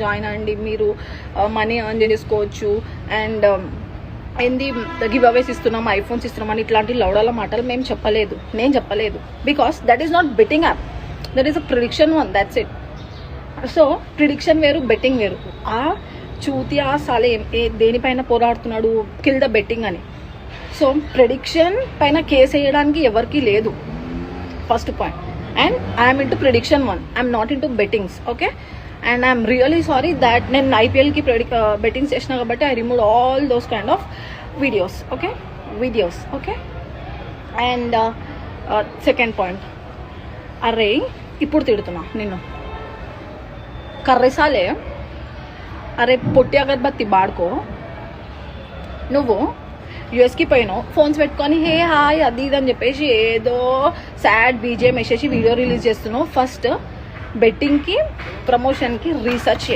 Join అవ్వండి, మీరు money earn చేసుకోవచ్చు. అండ్ ఏంది గివ్ అవేస్ ఇస్తున్నాం, ఐఫోన్స్ ఇస్తున్నాం అని ఇట్లాంటి లౌడాల మాటలు నేను చెప్పలేదు. Because that is not betting app, that is a prediction one, that's it. So prediction వేరు, బెట్టింగ్ వేరు. ఆ చూతి ఆ సాలే దేనిపైన పోరాడుతున్నాడు, కిల్ ద బెట్టింగ్ అని. సో ప్రిడిక్షన్ పైన కేసు వేయడానికి ఎవరికి లేదు, first point. And I'm into prediction one, I'm naught into bettings, okay. And I'm really sorry that నేను ఐపీఎల్కి బెట్టింగ్స్ చేసిన కాబట్టి I remove all those kind of videos, okay. And second point, అరే ఇప్పుడు తిడుతున్నా నిన్ను, కర్రెసాలే, అరే పొట్టి అగరబత్తి బాడుకో, నువ్వు యూఎస్కి పోయినావు, ఫోన్స్ పెట్టుకొని హే హాయ్ అది ఇది అని చెప్పేసి ఏదో సాడ్ బీజేఎం వేసేసి వీడియో రిలీజ్ చేస్తున్నావు. ఫస్ట్ బెట్టింగ్కి ప్రమోషన్కి రీసెర్చ్